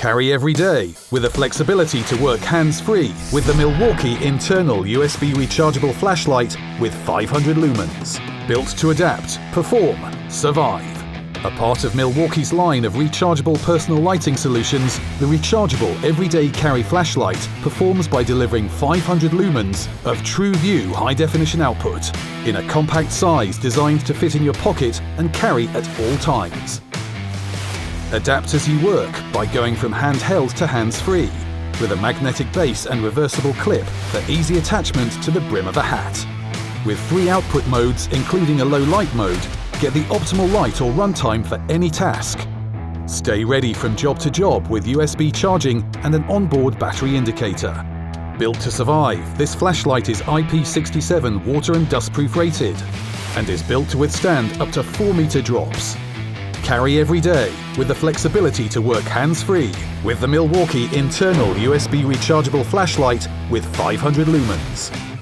Carry every day with the flexibility to work hands-free with the Milwaukee Internal USB Rechargeable Flashlight with 500 lumens. Built to adapt, perform, survive. A part of Milwaukee's line of rechargeable personal lighting solutions, the rechargeable everyday carry flashlight performs by delivering 500 lumens of TRUEVIEW High Definition Output in a compact size designed to fit in your pocket and carry at all times. Adapt as you work by going from handheld to hands-free with a magnetic base and reversible clip for easy attachment to the brim of a hat. With 3 output modes including a low light mode, get the optimal light or runtime for any task. Stay ready from job to job with USB charging and an onboard battery indicator. Built to survive, this flashlight is IP67 water and dustproof rated and is built to withstand up to 4-meter drops. Carry every day with the flexibility to work hands-free with the Milwaukee Internal USB Rechargeable Flashlight with 500 lumens.